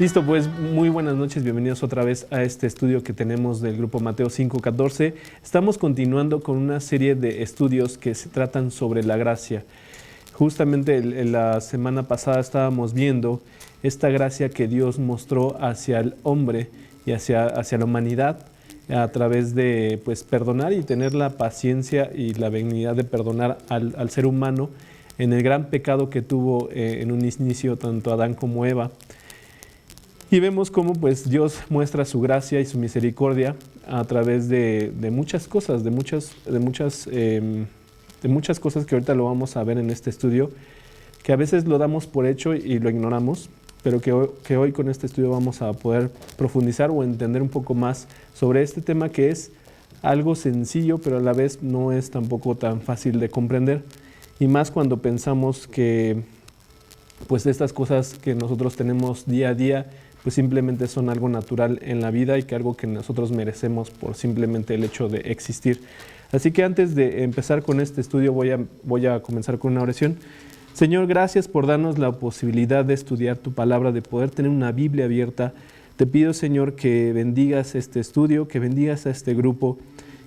Listo, pues muy buenas noches, bienvenidos otra vez a este estudio que tenemos del grupo Mateo 5:14. Estamos continuando con una serie de estudios que se tratan sobre la gracia. Justamente la semana pasada estábamos viendo esta gracia que Dios mostró hacia el hombre y hacia la humanidad a través de perdonar y tener la paciencia y la benignidad de perdonar al ser humano en el gran pecado que tuvo en un inicio tanto Adán como Eva. Y vemos cómo Dios muestra su gracia y su misericordia a través de muchas cosas, de muchas cosas que ahorita lo vamos a ver en este estudio, que a veces lo damos por hecho y lo ignoramos, pero que hoy con este estudio vamos a poder profundizar o entender un poco más sobre este tema, que es algo sencillo, pero a la vez no es tampoco tan fácil de comprender, y más cuando pensamos que estas cosas que nosotros tenemos día a día pues simplemente son algo natural en la vida y que algo que nosotros merecemos por simplemente el hecho de existir. Así que antes de empezar con este estudio voy a comenzar con una oración. Señor, gracias por darnos la posibilidad de estudiar tu palabra, de poder tener una Biblia abierta. Te pido, Señor, que bendigas este estudio, que bendigas a este grupo,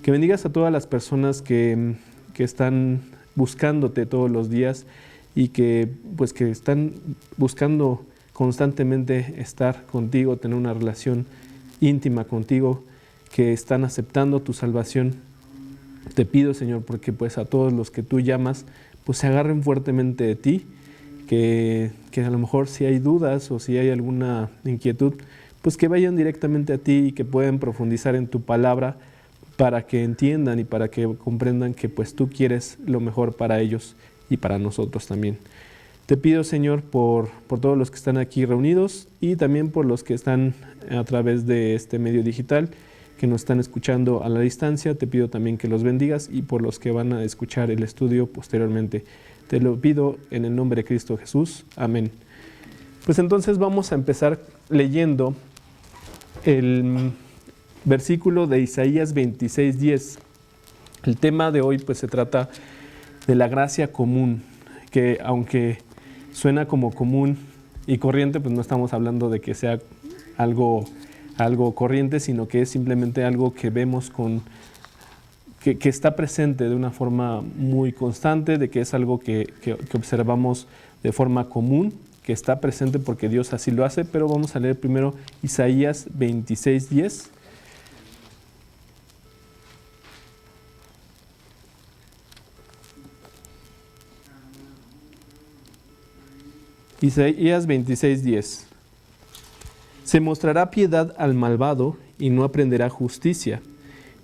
que bendigas a todas las personas que están buscándote todos los días y que están buscando constantemente estar contigo, tener una relación íntima contigo, que están aceptando tu salvación. Te pido, Señor, porque a todos los que tú llamas, se agarren fuertemente de ti, que a lo mejor si hay dudas o si hay alguna inquietud, que vayan directamente a ti y que puedan profundizar en tu palabra para que entiendan y para que comprendan que tú quieres lo mejor para ellos y para nosotros también. Te pido, Señor, por todos los que están aquí reunidos y también por los que están a través de este medio digital, que nos están escuchando a la distancia. Te pido también que los bendigas y por los que van a escuchar el estudio posteriormente. Te lo pido en el nombre de Cristo Jesús. Amén. Pues entonces vamos a empezar leyendo el versículo de Isaías 26:10. El tema de hoy se trata de la gracia común, que aunque suena como común y corriente, no estamos hablando de que sea algo corriente, sino que es simplemente algo que vemos que está presente de una forma muy constante, de que es algo que observamos de forma común, que está presente porque Dios así lo hace. Pero vamos a leer primero Isaías 26:10. Isaías 26:10. Se mostrará piedad al malvado y no aprenderá justicia.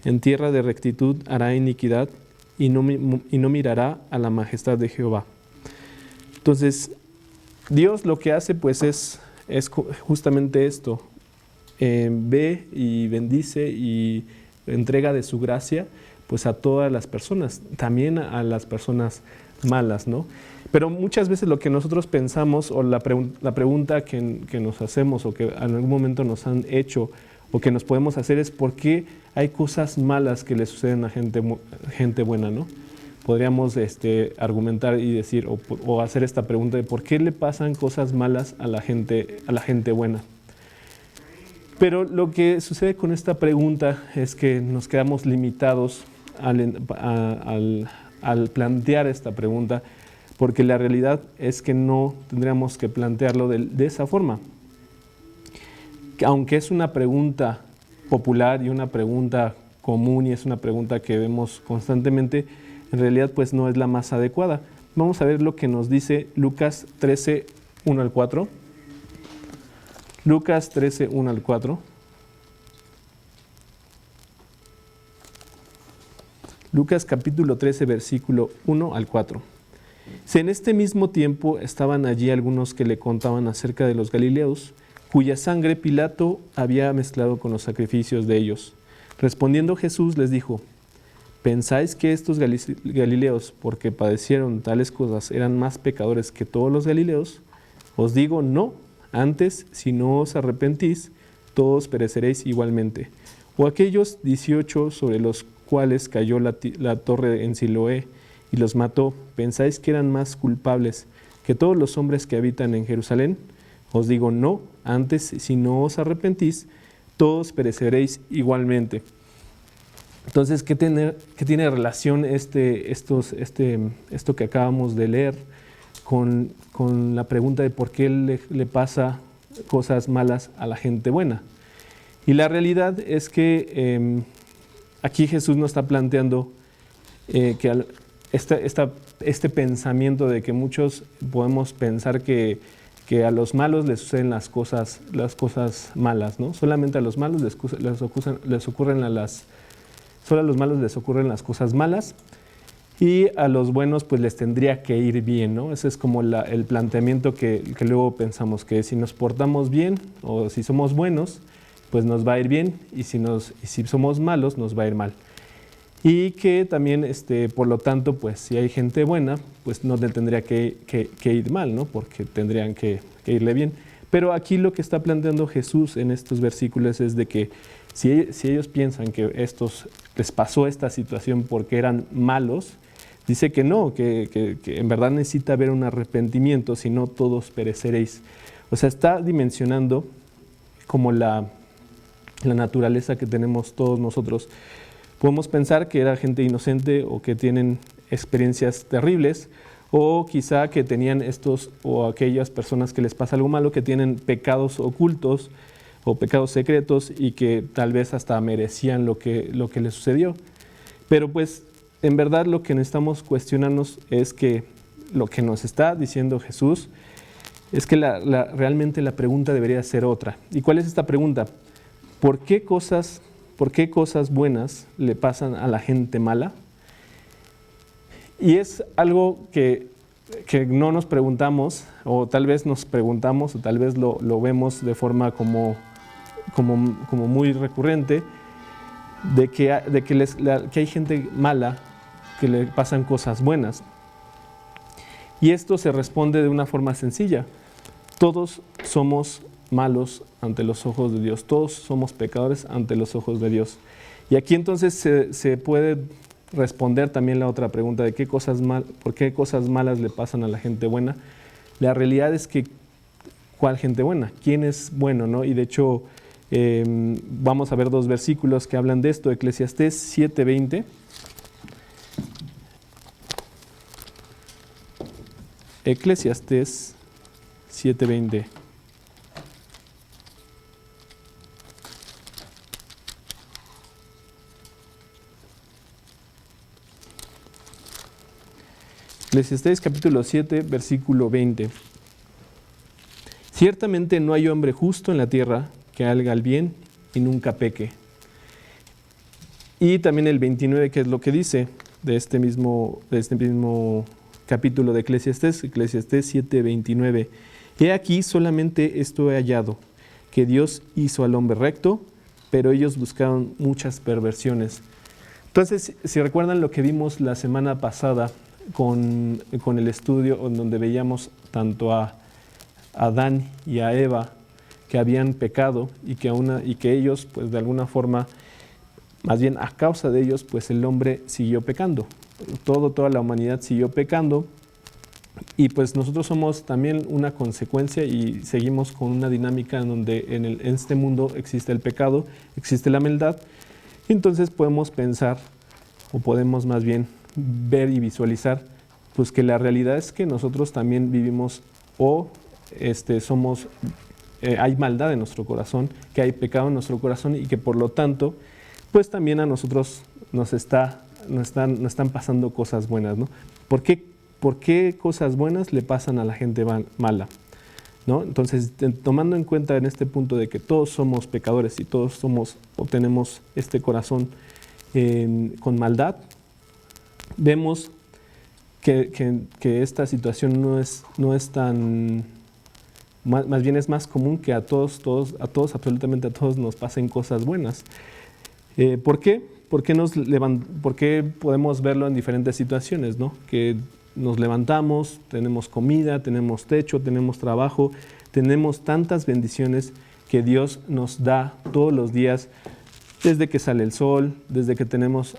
En tierra de rectitud hará iniquidad y no mirará a la majestad de Jehová. Entonces, Dios lo que hace es justamente esto. Ve y bendice y entrega de su gracia a todas las personas, también a las personas malas, ¿no? Pero muchas veces lo que nosotros pensamos o la pregunta que nos hacemos o que en algún momento nos han hecho o que nos podemos hacer es ¿por qué hay cosas malas que le suceden a gente buena, ¿no? Podríamos argumentar y decir o hacer esta pregunta de ¿por qué le pasan cosas malas a la gente buena? Pero lo que sucede con esta pregunta es que nos quedamos limitados al plantear esta pregunta, porque la realidad es que no tendríamos que plantearlo de esa forma. Aunque es una pregunta popular y una pregunta común y es una pregunta que vemos constantemente, en realidad no es la más adecuada. Vamos a ver lo que nos dice Lucas 13, 1 al 4. Lucas 13, 1 al 4. Lucas capítulo 13, versículo 1 al 4. Si en este mismo tiempo estaban allí algunos que le contaban acerca de los galileos, cuya sangre Pilato había mezclado con los sacrificios de ellos. Respondiendo Jesús les dijo: ¿pensáis que estos galileos, porque padecieron tales cosas, eran más pecadores que todos los galileos? Os digo, no. Antes, si no os arrepentís, todos pereceréis igualmente. O aquellos 18 sobre los cuales cayó la torre en Siloé y los mató, ¿pensáis que eran más culpables que todos los hombres que habitan en Jerusalén? Os digo no, antes si no os arrepentís, todos pereceréis igualmente. Entonces, ¿qué tiene relación esto que acabamos de leer con la pregunta de por qué le pasa cosas malas a la gente buena? Y la realidad es que aquí Jesús nos está planteando que este pensamiento de que muchos podemos pensar que a los malos les suceden las cosas malas, ¿no? Solamente a los malos solo a los malos les ocurren las cosas malas y a los buenos pues les tendría que ir bien, ¿no? Ese es como el planteamiento que luego pensamos, que si nos portamos bien o si somos buenos, pues nos va a ir bien y si somos malos nos va a ir mal. Y que también, por lo tanto, pues si hay gente buena, pues no le tendría que ir mal, ¿no? Porque tendrían que irle bien. Pero aquí lo que está planteando Jesús en estos versículos es de que si ellos piensan que les pasó esta situación porque eran malos, dice que no, que en verdad necesita haber un arrepentimiento, si no todos pereceréis. O sea, está dimensionando como la naturaleza que tenemos todos nosotros. Podemos pensar que era gente inocente o que tienen experiencias terribles, o quizá que tenían o aquellas personas que les pasa algo malo, que tienen pecados ocultos o pecados secretos y que tal vez hasta merecían lo que les sucedió. Pero pues en verdad lo que necesitamos cuestionarnos es que lo que nos está diciendo Jesús es que realmente la pregunta debería ser otra. ¿Y cuál es esta pregunta? ¿Por qué cosas buenas le pasan a la gente mala? Y es algo que no nos preguntamos, o tal vez nos preguntamos, o tal vez lo vemos de forma como muy recurrente, de que hay gente mala que le pasan cosas buenas. Y esto se responde de una forma sencilla. Todos somos malos ante los ojos de Dios. Todos somos pecadores ante los ojos de Dios. Y aquí entonces se puede responder también la otra pregunta de por qué cosas malas le pasan a la gente buena. La realidad es que, ¿cuál gente buena? ¿Quién es bueno, no? Y de hecho, vamos a ver dos versículos que hablan de esto. Eclesiastés 7:20. Eclesiastés 7:20. Eclesiastés capítulo 7, versículo 20. Ciertamente no hay hombre justo en la tierra que haga el bien y nunca peque. Y también el 29, que es lo que dice de este mismo capítulo de Eclesiastés 7, 29. He aquí solamente esto he hallado, que Dios hizo al hombre recto, pero ellos buscaron muchas perversiones. Entonces, si recuerdan lo que vimos la semana pasada con el estudio en donde veíamos tanto a Adán y a Eva que habían pecado y que ellos, pues de alguna forma, más bien a causa de ellos, pues el hombre siguió pecando. Toda la humanidad siguió pecando y pues nosotros somos también una consecuencia y seguimos con una dinámica en donde en este mundo existe el pecado, existe la maldad. Entonces podemos pensar o podemos más bien ver y visualizar pues que la realidad es que nosotros también vivimos hay maldad en nuestro corazón, que hay pecado en nuestro corazón y que por lo tanto pues también a nosotros nos están pasando cosas buenas, ¿no? ¿Por qué cosas buenas le pasan a la gente mala? ¿No? Entonces, tomando en cuenta en este punto de que todos somos pecadores y todos tenemos este corazón con maldad, vemos que esta situación no es tan, más bien es más común que a todos, absolutamente a todos nos pasen cosas buenas. ¿Por qué? ¿Por qué podemos verlo en diferentes situaciones, ¿no? Que nos levantamos, tenemos comida, tenemos techo, tenemos trabajo, tenemos tantas bendiciones que Dios nos da todos los días, desde que sale el sol, desde que tenemos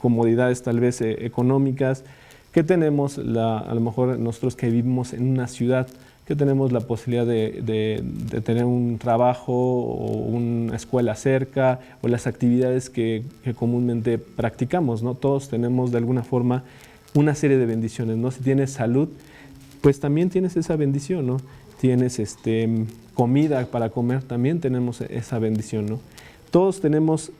comodidades tal vez económicas, que tenemos a lo mejor nosotros que vivimos en una ciudad, que tenemos la posibilidad de tener un trabajo o una escuela cerca o las actividades que comúnmente practicamos, ¿no? Todos tenemos de alguna forma una serie de bendiciones, ¿no? Si tienes salud, pues también tienes esa bendición, ¿no? Tienes comida para comer, también tenemos esa bendición, ¿no? Todos tenemos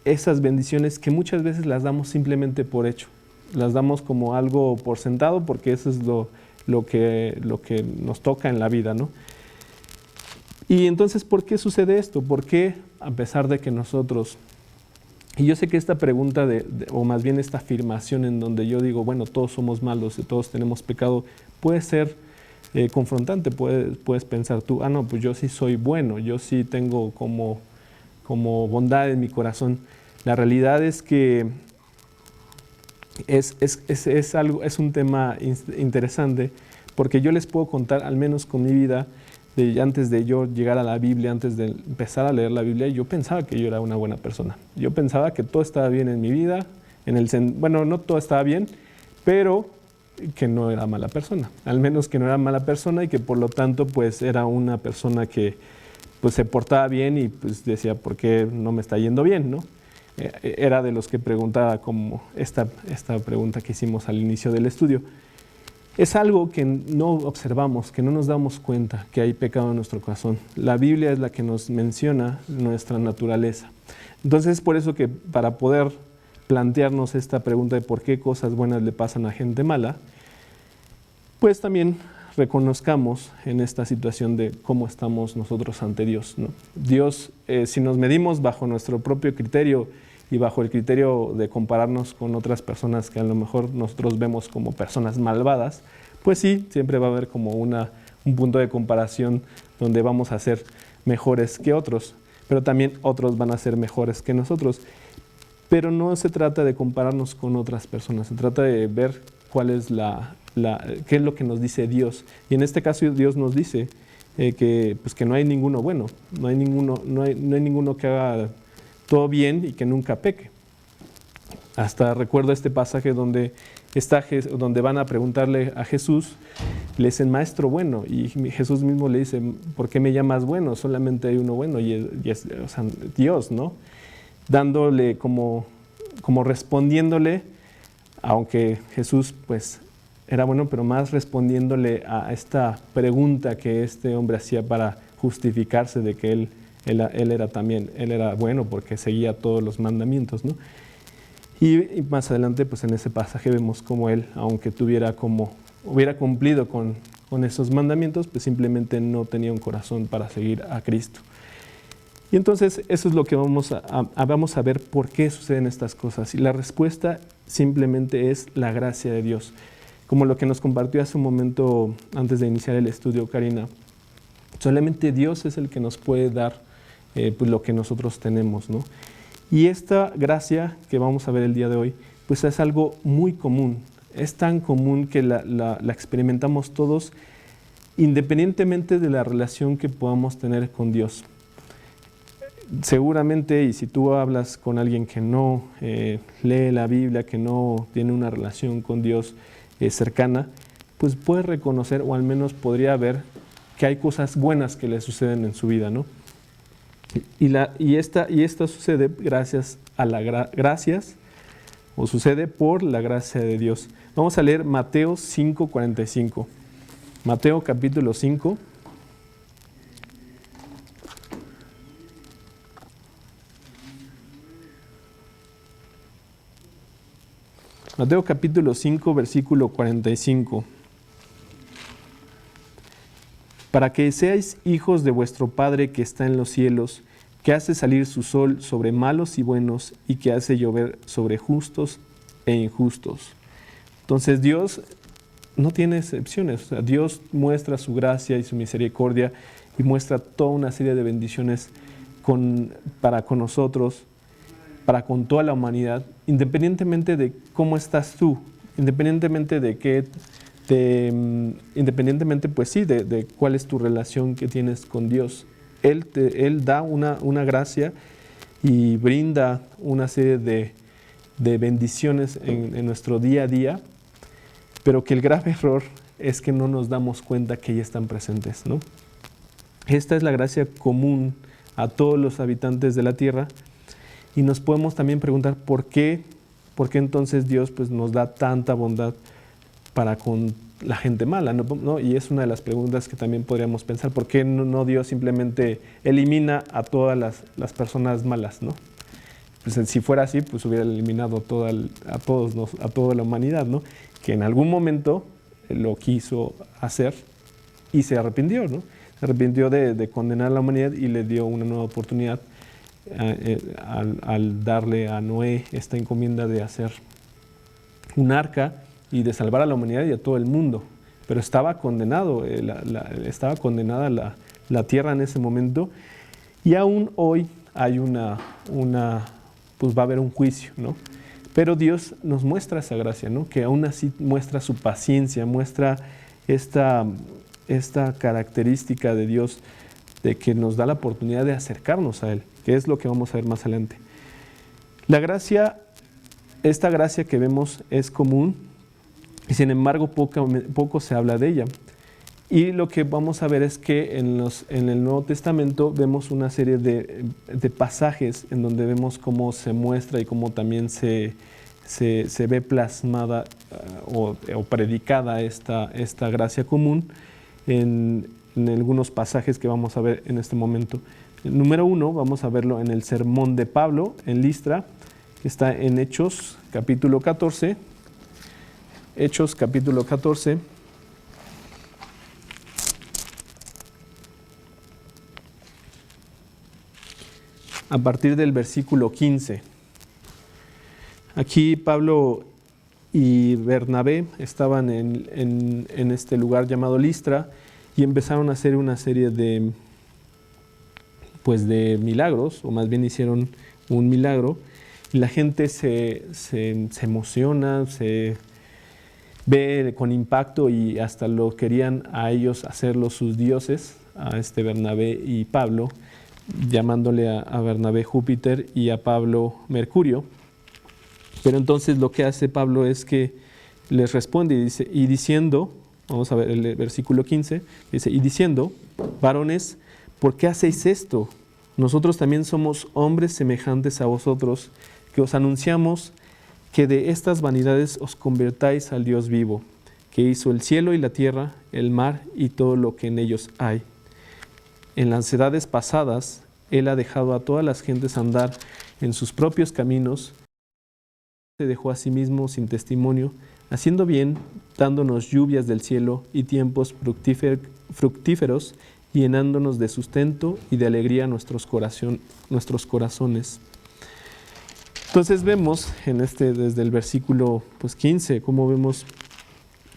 esas bendiciones que muchas veces las damos simplemente por hecho, las damos como algo por sentado porque eso es lo que nos toca en la vida, ¿no? Y entonces, ¿por qué sucede esto? ¿Por qué, a pesar de que nosotros... Y yo sé que esta pregunta, o más bien esta afirmación en donde yo digo, bueno, todos somos malos y todos tenemos pecado, puede ser confrontante, puedes pensar tú, no, pues yo sí soy bueno, yo sí tengo como bondad en mi corazón. La realidad es que es un tema interesante, porque yo les puedo contar, al menos con mi vida, antes de yo llegar a la Biblia, antes de empezar a leer la Biblia, yo pensaba que yo era una buena persona. Yo pensaba que todo estaba bien en mi vida, bueno, no todo estaba bien, pero que no era mala persona. Al menos que no era mala persona y que por lo tanto pues era una persona que pues se portaba bien y pues decía, ¿por qué no me está yendo bien, no? Era de los que preguntaba como esta pregunta que hicimos al inicio del estudio. Es algo que no observamos, que no nos damos cuenta que hay pecado en nuestro corazón. La Biblia es la que nos menciona nuestra naturaleza. Entonces, por eso que para poder plantearnos esta pregunta de por qué cosas buenas le pasan a gente mala, pues también reconozcamos en esta situación de cómo estamos nosotros ante Dios, ¿no? Dios, si nos medimos bajo nuestro propio criterio y bajo el criterio de compararnos con otras personas que a lo mejor nosotros vemos como personas malvadas, pues sí, siempre va a haber como un punto de comparación donde vamos a ser mejores que otros, pero también otros van a ser mejores que nosotros. Pero no se trata de compararnos con otras personas, se trata de ver cuál es qué es lo que nos dice Dios. Y en este caso Dios nos dice que no hay ninguno bueno, no hay ninguno que haga todo bien y que nunca peque. Hasta recuerdo este pasaje donde van a preguntarle a Jesús, le dicen maestro bueno, y Jesús mismo le dice, ¿por qué me llamas bueno? Solamente hay uno bueno y es Dios, ¿no? Dándole como respondiéndole, aunque Jesús pues era bueno, pero más respondiéndole a esta pregunta que este hombre hacía para justificarse de que él era bueno porque seguía todos los mandamientos, ¿no? Y más adelante, pues en ese pasaje vemos como él, aunque hubiera cumplido con esos mandamientos, pues simplemente no tenía un corazón para seguir a Cristo. Y entonces eso es lo que vamos a ver por qué suceden estas cosas. Y la respuesta simplemente es la gracia de Dios. Como lo que nos compartió hace un momento antes de iniciar el estudio, Karina, solamente Dios es el que nos puede dar pues lo que nosotros tenemos, ¿no? Y esta gracia que vamos a ver el día de hoy, pues es algo muy común. Es tan común que la experimentamos todos independientemente de la relación que podamos tener con Dios. Seguramente, y si tú hablas con alguien que no lee la Biblia, que no tiene una relación con Dios cercana, pues puede reconocer, o al menos podría ver, que hay cosas buenas que le suceden en su vida, ¿no? Y esta sucede gracias a sucede por la gracia de Dios. Vamos a leer Mateo 5:45. Mateo capítulo 5. Mateo capítulo 5, versículo 45. Para que seáis hijos de vuestro Padre que está en los cielos, que hace salir su sol sobre malos y buenos, y que hace llover sobre justos e injustos. Entonces Dios no tiene excepciones. O sea, Dios muestra su gracia y su misericordia y muestra toda una serie de bendiciones para con nosotros, para con toda la humanidad, independientemente de cómo estás tú, independientemente pues sí, de cuál es tu relación que tienes con Dios. Él da una gracia y brinda una serie de bendiciones en nuestro día a día, pero que el grave error es que no nos damos cuenta que ya están presentes, ¿no? Esta es la gracia común a todos los habitantes de la tierra, y nos podemos también preguntar por qué entonces Dios pues, nos da tanta bondad para con la gente mala, ¿no? Y es una de las preguntas que también podríamos pensar, ¿por qué no Dios simplemente elimina a todas las personas malas, ¿no? Pues si fuera así, pues hubiera eliminado a toda la humanidad, ¿no? Que en algún momento lo quiso hacer y se arrepintió, ¿no? Se arrepintió de condenar a la humanidad y le dio una nueva oportunidad al darle a Noé esta encomienda de hacer un arca y de salvar a la humanidad y a todo el mundo. Pero estaba condenado, estaba condenada la tierra en ese momento, y aún hoy hay pues va a haber un juicio, ¿no? Pero Dios nos muestra esa gracia, ¿no? Que aún así muestra su paciencia, muestra esta característica de Dios de que nos da la oportunidad de acercarnos a Él, que es lo que vamos a ver más adelante. Esta gracia que vemos es común y sin embargo poco se habla de ella. Y lo que vamos a ver es que en el Nuevo Testamento vemos una serie de pasajes en donde vemos cómo se muestra y cómo también se ve plasmada o predicada esta gracia común en algunos pasajes que vamos a ver en este momento. El número 1, vamos a verlo en el sermón de Pablo en Listra, que está en Hechos capítulo 14. Hechos capítulo 14. A partir del versículo 15. Aquí Pablo y Bernabé estaban en este lugar llamado Listra y empezaron a hacer una serie de milagros, o más bien hicieron un milagro, y la gente se emociona, se ve con impacto y hasta lo querían a ellos hacerlos sus dioses, a Bernabé y Pablo, llamándole a Bernabé Júpiter y a Pablo Mercurio. Pero entonces lo que hace Pablo es que les responde y diciendo, vamos a ver el versículo 15, dice, y diciendo, varones, ¿por qué hacéis esto? Nosotros también somos hombres semejantes a vosotros, que os anunciamos que de estas vanidades os convertáis al Dios vivo, que hizo el cielo y la tierra, el mar y todo lo que en ellos hay. En las edades pasadas, Él ha dejado a todas las gentes andar en sus propios caminos, se dejó a sí mismo sin testimonio, haciendo bien, dándonos lluvias del cielo y tiempos fructíferos, y llenándonos de sustento y de alegría nuestros corazones. Entonces vemos desde el versículo 15, cómo vemos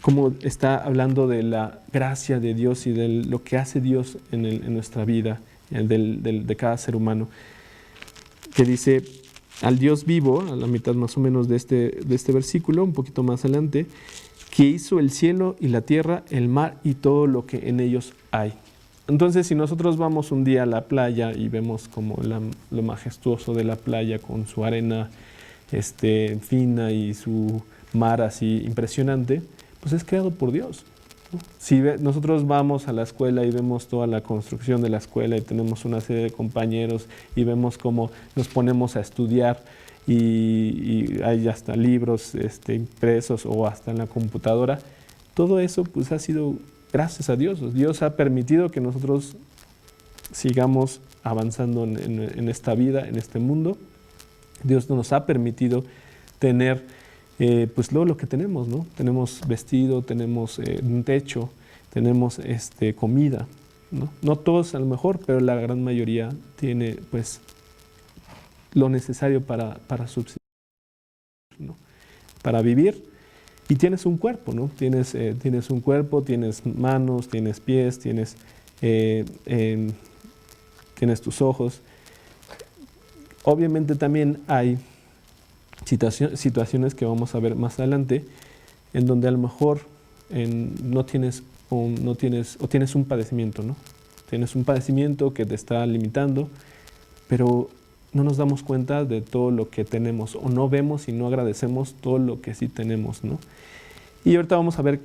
cómo está hablando de la gracia de Dios y de lo que hace Dios en nuestra vida, de cada ser humano, que dice al Dios vivo, a la mitad más o menos de este versículo, un poquito más adelante, que hizo el cielo y la tierra, el mar y todo lo que en ellos hay. Entonces, si nosotros vamos un día a la playa y vemos como lo majestuoso de la playa con su arena fina y su mar así impresionante, pues es creado por Dios, ¿no? Si nosotros vamos a la escuela y vemos toda la construcción de la escuela y tenemos una serie de compañeros y vemos cómo nos ponemos a estudiar y hay hasta libros impresos o hasta en la computadora, todo eso pues ha sido gracias a Dios. Dios ha permitido que nosotros sigamos avanzando en esta vida, en este mundo. Dios nos ha permitido tener pues lo que tenemos, ¿no? Tenemos vestido, tenemos un techo, tenemos comida, ¿no? No todos a lo mejor, pero la gran mayoría tiene pues lo necesario para subsistir, ¿no? Para vivir. Y tienes un cuerpo, ¿no? Tienes un cuerpo, tienes manos, tienes pies, tienes tus ojos. Obviamente también hay situaciones que vamos a ver más adelante en donde a lo mejor tienes un padecimiento, ¿no? Tienes un padecimiento que te está limitando, pero no nos damos cuenta de todo lo que tenemos, o no vemos y no agradecemos todo lo que sí tenemos, ¿no? Y ahorita vamos a ver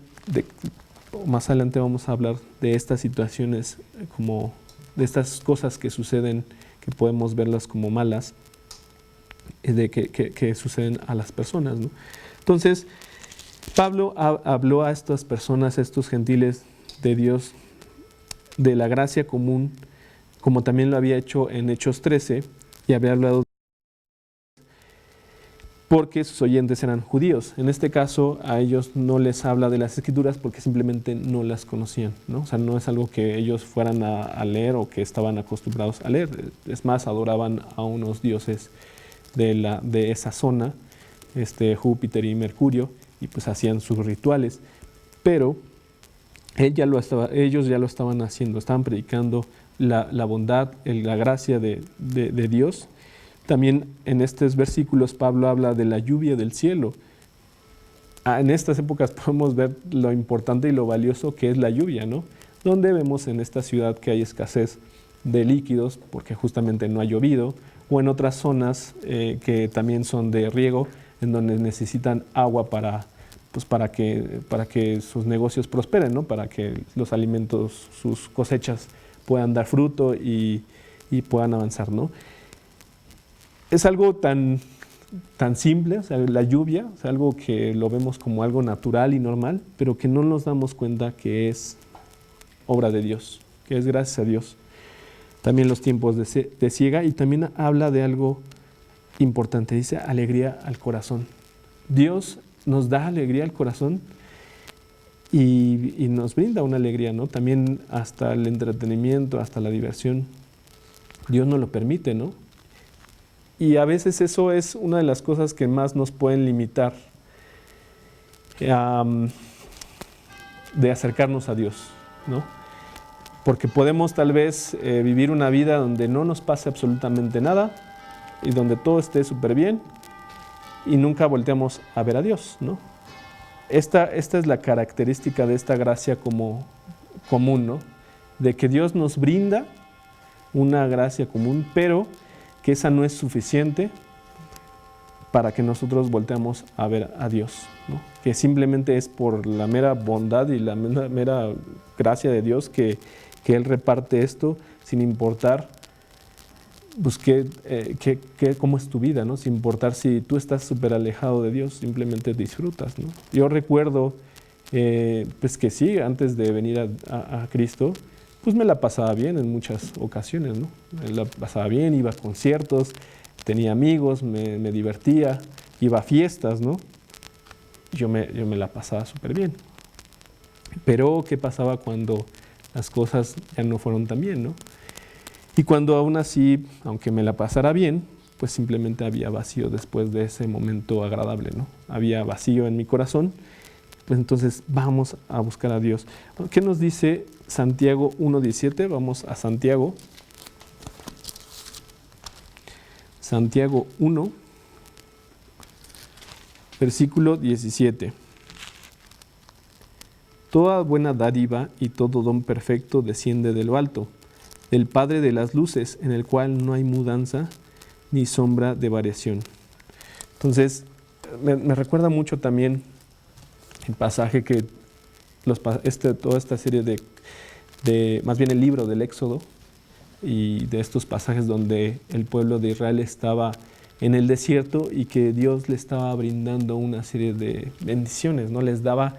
más adelante vamos a hablar de estas situaciones, como de estas cosas que suceden, que podemos verlas como malas, que suceden a las personas, ¿no? Entonces, Pablo habló a estas personas, a estos gentiles de Dios, de la gracia común, como también lo había hecho en Hechos 13, y había hablado porque sus oyentes eran judíos. En este caso, a ellos no les habla de las Escrituras porque simplemente no las conocían, ¿no? O sea, no es algo que ellos fueran a leer o que estaban acostumbrados a leer. Es más, adoraban a unos dioses de esa zona, Júpiter y Mercurio, y pues hacían sus rituales. Pero ellos ya lo estaban haciendo, estaban predicando la bondad, la gracia de Dios. También en estos versículos Pablo habla de la lluvia del cielo. En estas épocas podemos ver lo importante y lo valioso que es la lluvia, ¿no? Donde vemos en esta ciudad que hay escasez de líquidos porque justamente no ha llovido, o en otras zonas que también son de riego, en donde necesitan agua para que sus negocios prosperen, ¿no? Para que los alimentos, sus cosechas puedan dar fruto y puedan avanzar, ¿no? Es algo tan simple, o sea, la lluvia, o sea, algo que lo vemos como algo natural y normal, pero que no nos damos cuenta que es obra de Dios, que es gracias a Dios. También los tiempos de siega, y también habla de algo importante, dice alegría al corazón. Dios nos da alegría al corazón y nos brinda una alegría, ¿no? También hasta el entretenimiento, hasta la diversión, Dios nos lo permite, ¿no? Y a veces eso es una de las cosas que más nos pueden limitar de acercarnos a Dios, ¿no? Porque podemos tal vez vivir una vida donde no nos pase absolutamente nada y donde todo esté súper bien y nunca volteamos a ver a Dios, ¿no? Esta es la característica de esta gracia como común, ¿no? De que Dios nos brinda una gracia común, pero que esa no es suficiente para que nosotros volteamos a ver a Dios, ¿no? Que simplemente es por la mera bondad y la mera gracia de Dios que Él reparte esto sin importar pues, cómo es tu vida, ¿no? Sin importar si tú estás súper alejado de Dios, simplemente disfrutas, ¿no? Yo recuerdo pues que sí, antes de venir a Cristo, pues me la pasaba bien en muchas ocasiones, ¿no? Me la pasaba bien, iba a conciertos, tenía amigos, me divertía, iba a fiestas, ¿no? Yo me la pasaba súper bien. Pero, ¿qué pasaba cuando las cosas ya no fueron tan bien, ¿no? Y cuando aún así, aunque me la pasara bien, pues simplemente había vacío después de ese momento agradable, ¿no? Había vacío en mi corazón. Pues entonces vamos a buscar a Dios. ¿Qué nos dice Santiago 1:17? Vamos a Santiago. Santiago 1, versículo 17. Toda buena dádiva y todo don perfecto desciende de lo alto, del Padre de las luces, en el cual no hay mudanza ni sombra de variación. Entonces, me recuerda mucho también el pasaje que toda esta serie más bien el libro del Éxodo y de estos pasajes donde el pueblo de Israel estaba en el desierto y que Dios le estaba brindando una serie de bendiciones, ¿no? Les daba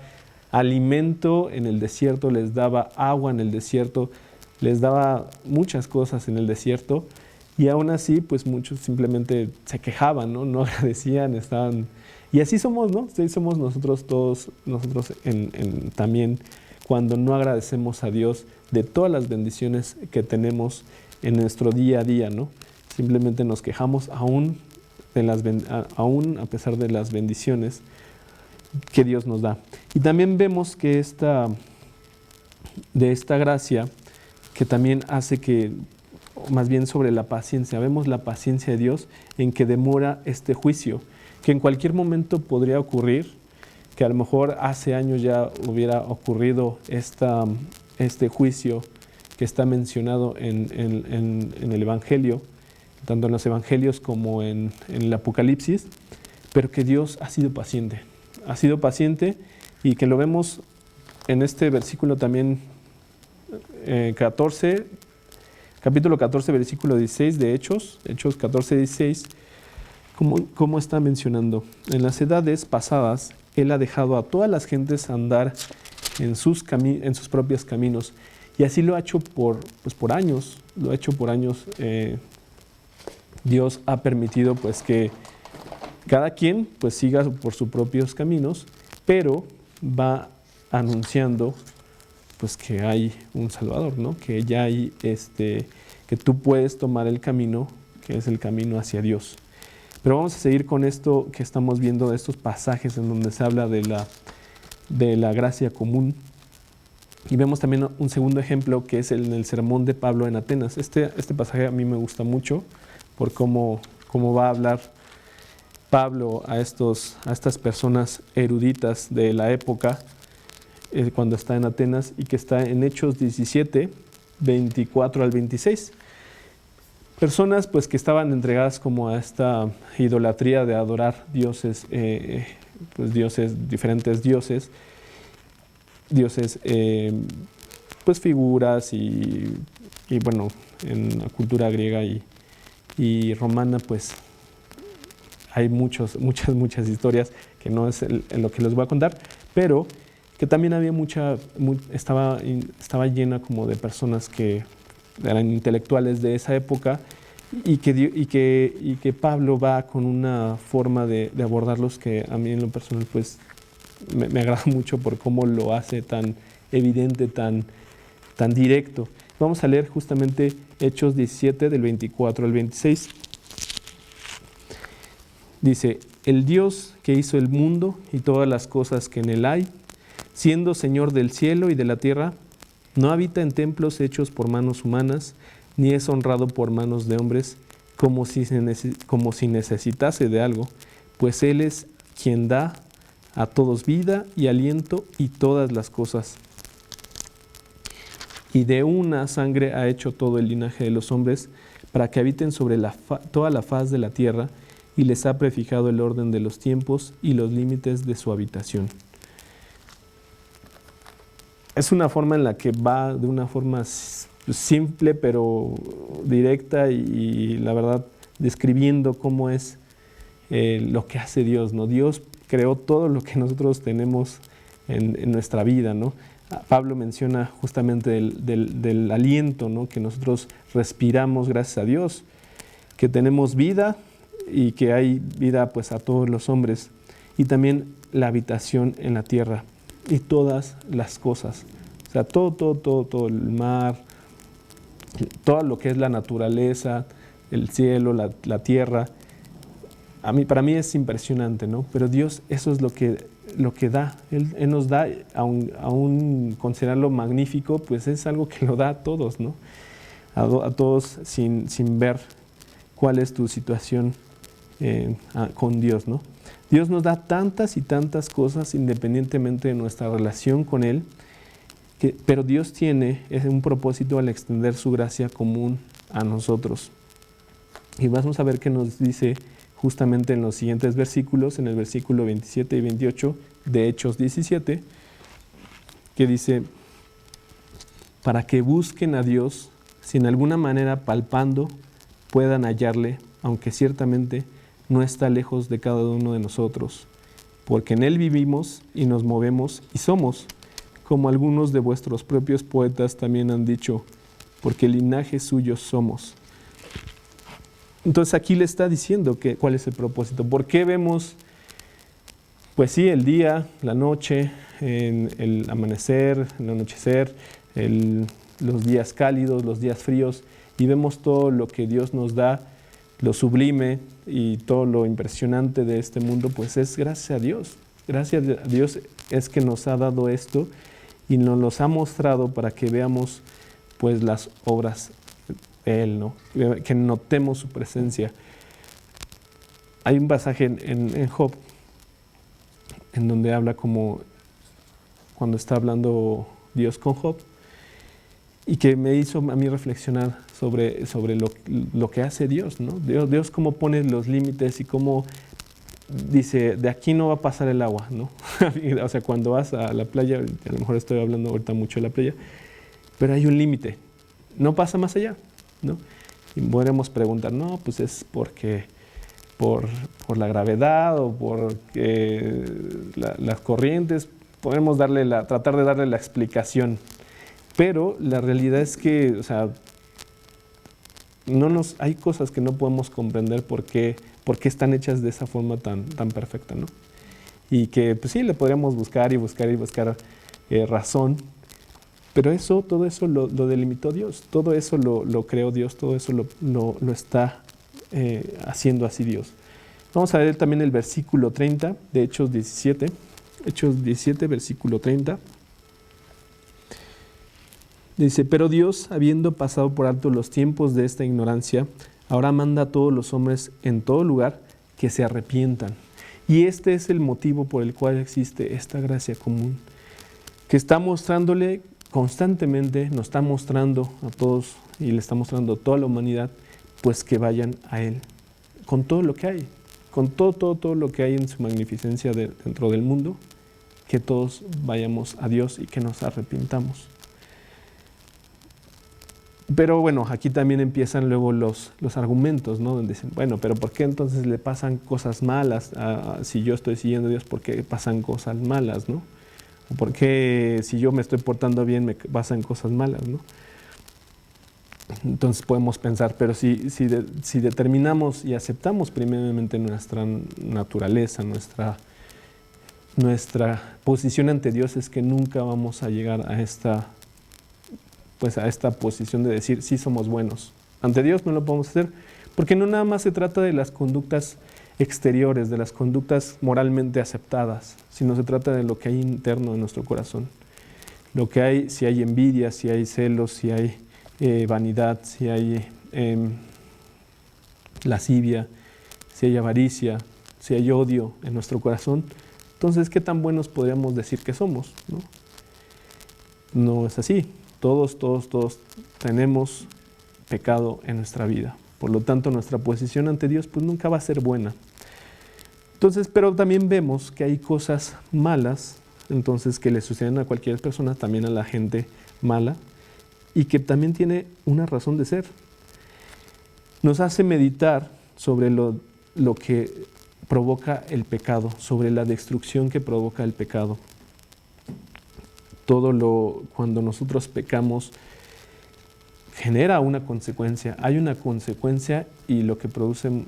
alimento en el desierto, les daba agua en el desierto, les daba muchas cosas en el desierto y aún así pues muchos simplemente se quejaban, ¿no? No agradecían, estaban... Y así somos, ¿no? Así somos nosotros todos, nosotros también cuando no agradecemos a Dios de todas las bendiciones que tenemos en nuestro día a día, ¿no? Simplemente nos quejamos aún a pesar de las bendiciones que Dios nos da. Y también vemos que de esta gracia que también hace que, más bien sobre la paciencia, vemos la paciencia de Dios en que demora este juicio, que en cualquier momento podría ocurrir, que a lo mejor hace años ya hubiera ocurrido este juicio que está mencionado en el Evangelio, tanto en los Evangelios como en el Apocalipsis, pero que Dios ha sido paciente y que lo vemos en este versículo también 14, capítulo 14, versículo 16 de Hechos 14, 16, ¿cómo está mencionando? En las edades pasadas, Él ha dejado a todas las gentes andar en sus propios caminos. Y así lo ha hecho por años, Dios ha permitido pues que cada quien pues siga por sus propios caminos, pero va anunciando pues que hay un Salvador, ¿no? Que ya hay que tú puedes tomar el camino que es el camino hacia Dios. Pero vamos a seguir con esto que estamos viendo, de estos pasajes en donde se habla de la gracia común. Y vemos también un segundo ejemplo que es en el sermón de Pablo en Atenas. Este pasaje a mí me gusta mucho por cómo va a hablar Pablo a estas personas eruditas de la época cuando está en Atenas, y que está en Hechos 17, 24 al 26. Personas pues que estaban entregadas como a esta idolatría de adorar dioses, diferentes dioses, pues figuras y bueno, en la cultura griega y romana pues hay muchas historias que no es lo que les voy a contar, pero que también había estaba llena como de personas que eran intelectuales de esa época, y que Pablo va con una forma de abordarlos que a mí en lo personal pues me agrada mucho por cómo lo hace tan evidente, tan directo. Vamos a leer justamente Hechos 17 del 24 al 26. Dice: el Dios que hizo el mundo y todas las cosas que en él hay, siendo Señor del cielo y de la tierra, no habita en templos hechos por manos humanas, ni es honrado por manos de hombres, como si necesitase de algo, pues Él es quien da a todos vida y aliento y todas las cosas. Y de una sangre ha hecho todo el linaje de los hombres, para que habiten sobre toda la faz de la tierra, y les ha prefijado el orden de los tiempos y los límites de su habitación. Es una forma en la que va de una forma simple pero directa, y la verdad describiendo cómo es lo que hace Dios, ¿no? Dios creó todo lo que nosotros tenemos en nuestra vida, ¿no? Pablo menciona justamente del aliento, ¿no? Que nosotros respiramos gracias a Dios, que tenemos vida y que hay vida pues a todos los hombres, y también la habitación en la tierra y todas las cosas, o sea, todo el mar, todo lo que es la naturaleza, el cielo, la tierra. Para mí es impresionante, ¿no? Pero Dios, eso es lo que da. Él nos da, aún considerarlo magnífico, pues es algo que lo da a todos, ¿no? A todos sin ver cuál es tu situación con Dios, ¿no? Dios nos da tantas y tantas cosas independientemente de nuestra relación con Él, pero Dios tiene un propósito al extender su gracia común a nosotros. Y vamos a ver qué nos dice justamente en los siguientes versículos, en el versículo 27 y 28 de Hechos 17, que dice: para que busquen a Dios, si en alguna manera palpando puedan hallarle, aunque ciertamente no está lejos de cada uno de nosotros, porque en Él vivimos y nos movemos y somos, como algunos de vuestros propios poetas también han dicho, porque linaje suyo somos. Entonces aquí le está diciendo cuál es el propósito. ¿Por qué vemos, pues sí, el día, la noche, el amanecer, el anochecer, los días cálidos, los días fríos, y vemos todo lo que Dios nos da, lo sublime y todo lo impresionante de este mundo? Pues es gracias a Dios. Gracias a Dios es que nos ha dado esto y nos los ha mostrado para que veamos pues las obras de Él, ¿no? Que notemos su presencia. Hay un pasaje en Job en donde habla como cuando está hablando Dios con Job, y que me hizo a mí reflexionar sobre lo que hace Dios, ¿no? Dios cómo pone los límites y cómo dice, de aquí no va a pasar el agua, ¿no? O sea, cuando vas a la playa, a lo mejor estoy hablando ahorita mucho de la playa, pero hay un límite, no pasa más allá, ¿no? Y podremos preguntar, no, pues es porque por la gravedad o por las corrientes, podemos tratar de darle la explicación, pero la realidad es que, o sea, hay cosas que no podemos comprender por qué están hechas de esa forma tan perfecta, ¿no? Y que pues sí, le podríamos buscar razón, pero todo eso lo delimitó Dios, todo eso lo creó Dios, todo eso lo está haciendo así Dios. Vamos a ver también el versículo 30 de Hechos 17, versículo 30. Dice, pero Dios, habiendo pasado por alto los tiempos de esta ignorancia, ahora manda a todos los hombres en todo lugar que se arrepientan. Y este es el motivo por el cual existe esta gracia común, que está mostrándole constantemente, nos está mostrando a todos y le está mostrando a toda la humanidad, pues que vayan a Él, con todo lo que hay, con todo lo que hay en su magnificencia dentro del mundo, que todos vayamos a Dios y que nos arrepintamos. Pero bueno, aquí también empiezan luego los argumentos, ¿no? Donde dicen, bueno, pero ¿por qué entonces le pasan cosas malas? Si yo estoy siguiendo a Dios, ¿por qué pasan cosas malas, no? ¿O por qué si yo me estoy portando bien me pasan cosas malas, no? Entonces podemos pensar, pero si determinamos y aceptamos primeramente nuestra naturaleza, nuestra posición ante Dios, es que nunca vamos a llegar a esta posición de decir, sí somos buenos. Ante Dios no lo podemos hacer, porque no nada más se trata de las conductas exteriores, de las conductas moralmente aceptadas, sino se trata de lo que hay interno en nuestro corazón. Lo que hay, si hay envidia, si hay celos, si hay vanidad, si hay lascivia, si hay avaricia, si hay odio en nuestro corazón, entonces, ¿qué tan buenos podríamos decir que somos, no? No es así. Todos tenemos pecado en nuestra vida. Por lo tanto, nuestra posición ante Dios pues nunca va a ser buena. Entonces, pero también vemos que hay cosas malas, entonces, que le suceden a cualquier persona, también a la gente mala, y que también tiene una razón de ser. Nos hace meditar sobre lo que provoca el pecado, sobre la destrucción que provoca el pecado. Cuando nosotros pecamos, genera una consecuencia. Hay una consecuencia y lo que produce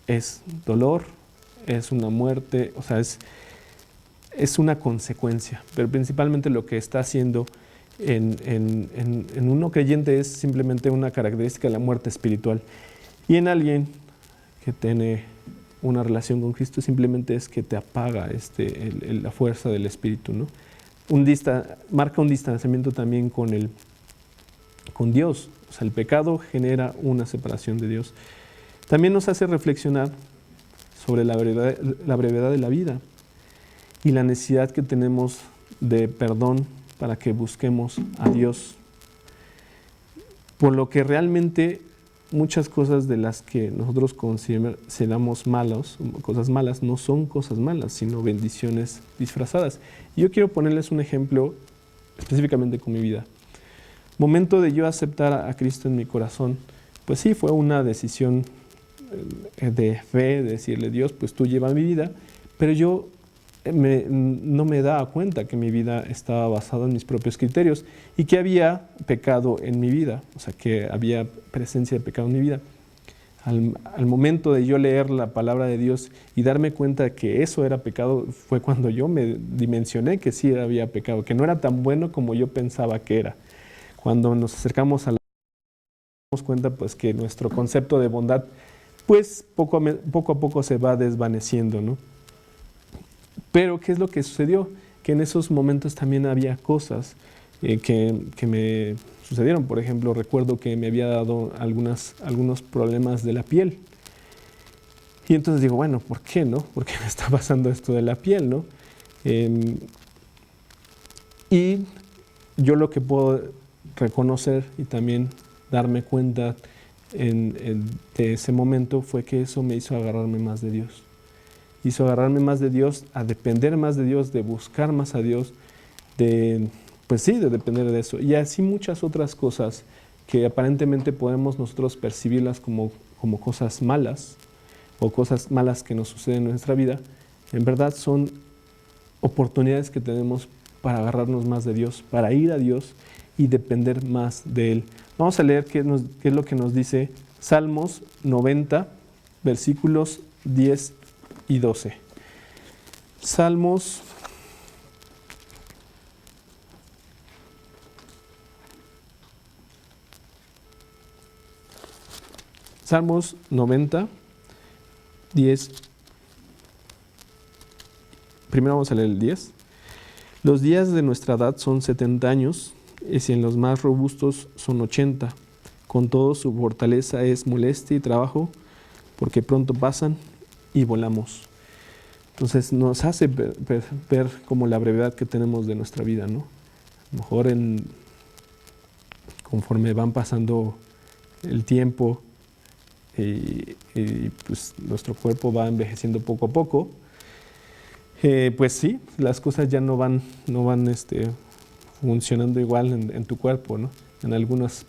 es dolor, es una muerte, o sea, es una consecuencia. Pero principalmente lo que está haciendo en un no creyente es simplemente una característica de la muerte espiritual. Y en alguien que tiene una relación con Cristo simplemente es que te apaga la fuerza del Espíritu, ¿no? Marca un distanciamiento también con Dios. O sea, el pecado genera una separación de Dios. También nos hace reflexionar sobre la brevedad de la vida y la necesidad que tenemos de perdón para que busquemos a Dios. Por lo que realmente muchas cosas de las que nosotros consideramos cosas malas, no son cosas malas, sino bendiciones disfrazadas. Y yo quiero ponerles un ejemplo específicamente con mi vida. Momento de yo aceptar a Cristo en mi corazón, pues sí, fue una decisión de fe, de decirle, Dios, pues tú llevas mi vida, pero yo no me daba cuenta que mi vida estaba basada en mis propios criterios y que había pecado en mi vida, o sea, que había presencia de pecado en mi vida. Al momento de yo leer la palabra de Dios y darme cuenta que eso era pecado, fue cuando yo me dimensioné que sí había pecado, que no era tan bueno como yo pensaba que era. Cuando nos acercamos a la nos damos cuenta pues que nuestro concepto de bondad pues poco a poco se va desvaneciendo, ¿no? Pero ¿qué es lo que sucedió? Que en esos momentos también había cosas que me sucedieron. Por ejemplo, recuerdo que me había dado algunos problemas de la piel. Y entonces digo, bueno, ¿por qué no? ¿Por qué me está pasando esto de la piel, no? Y yo lo que puedo reconocer y también darme cuenta de ese momento fue que eso me hizo agarrarme más de Dios. hizo agarrarme más de Dios, a depender más de Dios, de buscar más a Dios, pues sí, de depender de eso. Y así muchas otras cosas que aparentemente podemos nosotros percibirlas como cosas malas o cosas malas que nos suceden en nuestra vida, en verdad son oportunidades que tenemos para agarrarnos más de Dios, para ir a Dios y depender más de Él. Vamos a leer qué es lo que nos dice Salmos 90, versículos 10 y 12. Salmos 90, 10. Primero vamos a leer el 10. Los días de nuestra edad son 70 años, y si en los más robustos son 80. Con todo, su fortaleza es molestia y trabajo, porque pronto pasan y volamos. Entonces nos hace ver como la brevedad que tenemos de nuestra vida, ¿no? A lo mejor conforme van pasando el tiempo y pues nuestro cuerpo va envejeciendo poco a poco, pues sí, las cosas ya no van funcionando igual en tu cuerpo, ¿no? En algunos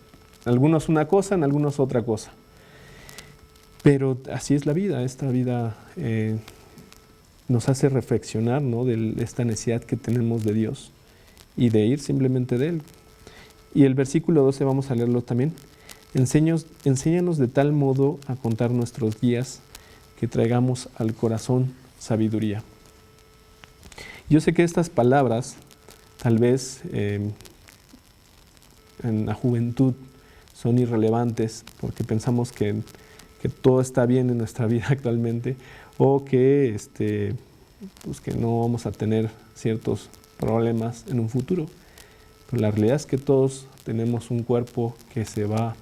una cosa, en algunos otra cosa. Pero así es la vida. Esta vida nos hace reflexionar, ¿no?, de esta necesidad que tenemos de Dios y de ir simplemente de Él. Y el versículo 12 vamos a leerlo también. Enséñanos de tal modo a contar nuestros días que traigamos al corazón sabiduría. Yo sé que estas palabras, tal vez en la juventud, son irrelevantes porque pensamos que todo está bien en nuestra vida actualmente o que no vamos a tener ciertos problemas en un futuro. Pero la realidad es que todos tenemos un cuerpo que se va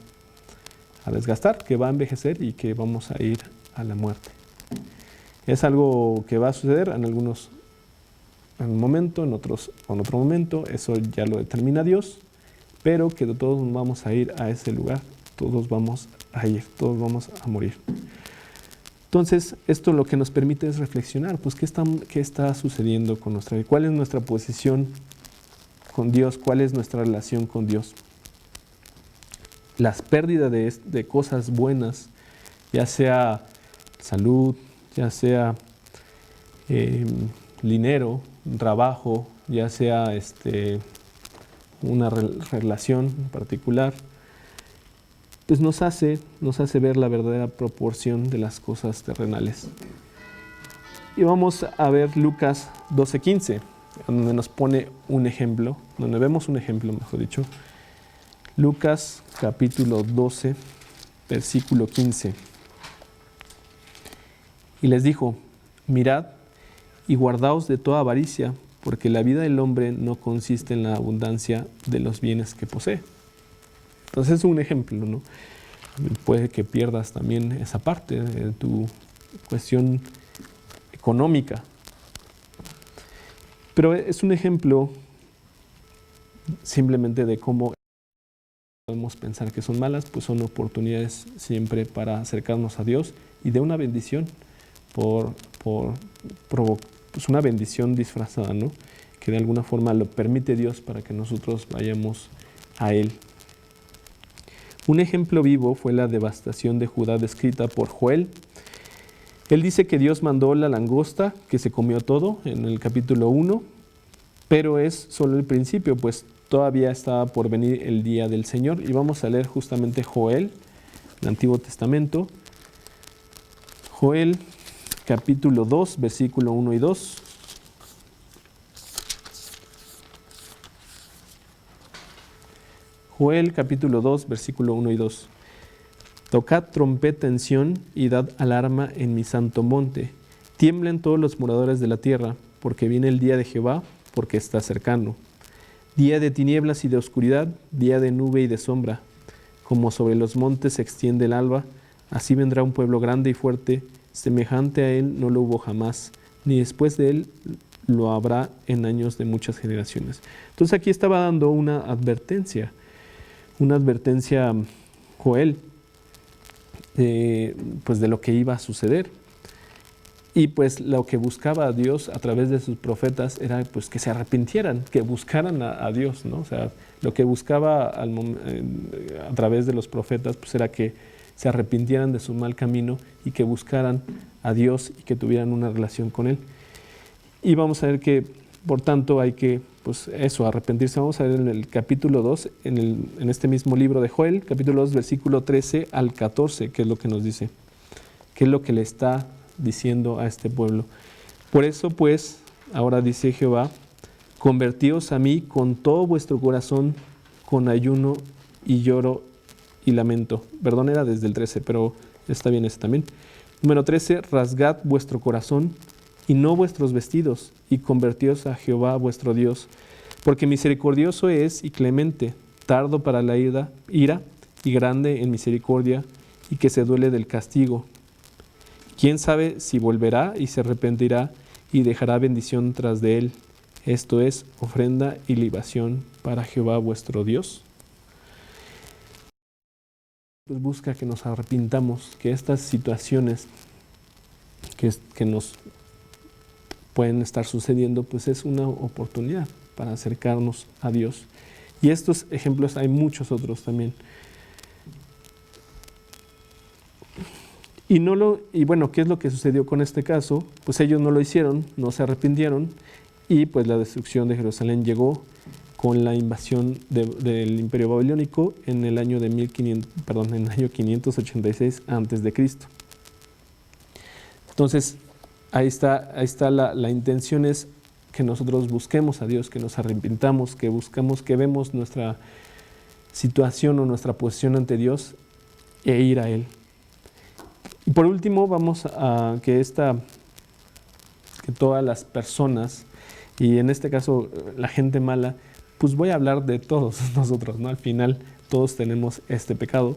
a desgastar, que va a envejecer y que vamos a ir a la muerte. Es algo que va a suceder en un momento, en otro momento, eso ya lo determina Dios, pero que todos vamos a ir a ese lugar, todos vamos a ir, todos vamos a morir. Entonces, esto lo que nos permite es reflexionar, pues, ¿qué está sucediendo con nuestra vida? ¿Cuál es nuestra posición con Dios? ¿Cuál es nuestra relación con Dios? Las pérdidas de cosas buenas, ya sea salud, ya sea dinero, trabajo, ya sea una relación en particular, pues nos hace ver la verdadera proporción de las cosas terrenales. Y vamos a ver Lucas 12:15, donde nos pone un ejemplo, donde vemos un ejemplo, mejor dicho. Lucas capítulo 12, versículo 15. Y les dijo: mirad y guardaos de toda avaricia, porque la vida del hombre no consiste en la abundancia de los bienes que posee. Entonces es un ejemplo, ¿no? Puede que pierdas también esa parte de tu cuestión económica. Pero es un ejemplo simplemente de cómo podemos pensar que son malas, pues son oportunidades siempre para acercarnos a Dios y de una bendición pues una bendición disfrazada, ¿no?, que de alguna forma lo permite Dios para que nosotros vayamos a Él. Un ejemplo vivo fue la devastación de Judá descrita por Joel. Él dice que Dios mandó la langosta que se comió todo en el capítulo 1, pero es solo el principio, pues todavía estaba por venir el día del Señor. Y vamos a leer justamente Joel, el Antiguo Testamento. Joel capítulo 2, versículo 1 y 2. Joel capítulo 2, versículo 1 y 2. Tocad trompeta en Sión y dad alarma en mi santo monte. Tiemblen todos los moradores de la tierra, porque viene el día de Jehová, porque está cercano. Día de tinieblas y de oscuridad, día de nube y de sombra. Como sobre los montes se extiende el alba, así vendrá un pueblo grande y fuerte, semejante a él no lo hubo jamás, ni después de él lo habrá en años de muchas generaciones. Entonces aquí estaba dando una advertencia Joel, pues de lo que iba a suceder. Y pues lo que buscaba a Dios a través de sus profetas era pues que se arrepintieran, que buscaran a Dios, ¿no? O sea, lo que buscaba a través de los profetas pues era que se arrepintieran de su mal camino y que buscaran a Dios y que tuvieran una relación con Él. Y vamos a ver que, por tanto, hay que, pues eso, arrepentirse. Vamos a ver en el capítulo 2, en este mismo libro de Joel, capítulo 2, versículo 13 al 14, que es lo que nos dice, qué es lo que le está diciendo a este pueblo. Por eso, pues, ahora dice Jehová, convertíos a mí con todo vuestro corazón, con ayuno y lloro y lamento. Perdón, era desde el 13, pero está bien ese también. Número 13, rasgad vuestro corazón y no vuestros vestidos, y convertíos a Jehová vuestro Dios, porque misericordioso es y clemente, tardo para la ira y grande en misericordia, y que se duele del castigo. ¿Quién sabe si volverá y se arrepentirá y dejará bendición tras de él? Esto es ofrenda y libación para Jehová vuestro Dios. Pues busca que nos arrepintamos, que estas situaciones que nos pueden estar sucediendo, pues es una oportunidad para acercarnos a Dios. Y estos ejemplos hay muchos otros también. Y bueno, ¿qué es lo que sucedió con este caso? Pues ellos no lo hicieron, no se arrepintieron, y pues la destrucción de Jerusalén llegó con la invasión del Imperio Babilónico en el año 586 a.C. Entonces, ahí está la intención, es que nosotros busquemos a Dios, que nos arrepintamos, que vemos nuestra situación o nuestra posición ante Dios e ir a Él. Y por último, vamos a que todas las personas, y en este caso la gente mala, pues voy a hablar de todos nosotros, ¿no? Al final todos tenemos este pecado.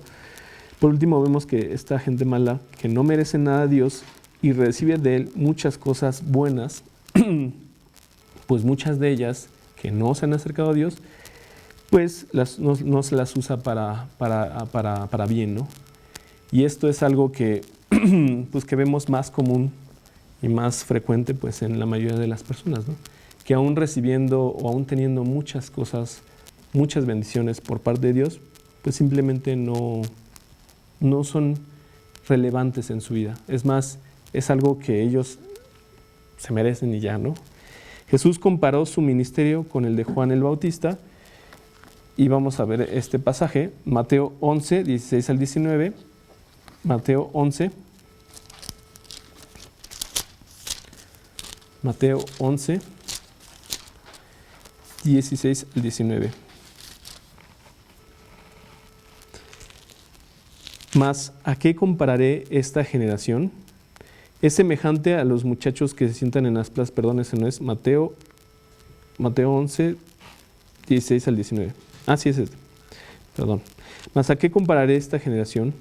Por último, vemos que esta gente mala, que no merece nada a Dios y recibe de Él muchas cosas buenas, pues muchas de ellas que no se han acercado a Dios, pues no se las usa para bien, ¿no? Y esto es algo que, pues que vemos más común y más frecuente pues en la mayoría de las personas, ¿no? Que aún recibiendo o aún teniendo muchas cosas, muchas bendiciones por parte de Dios, pues simplemente no son relevantes en su vida. Es más, es algo que ellos se merecen y ya, ¿no? Jesús comparó su ministerio con el de Juan el Bautista, y vamos a ver este pasaje, Mateo 11, 16 al 19, Mateo 11, 16 al 19. Mas, ¿a qué compararé esta generación? Es semejante a los muchachos que se sientan en las plazas. Perdón, ese no es. Mateo 11, 16 al 19. Ah, sí, es este. Perdón. Mas, ¿a qué compararé esta generación?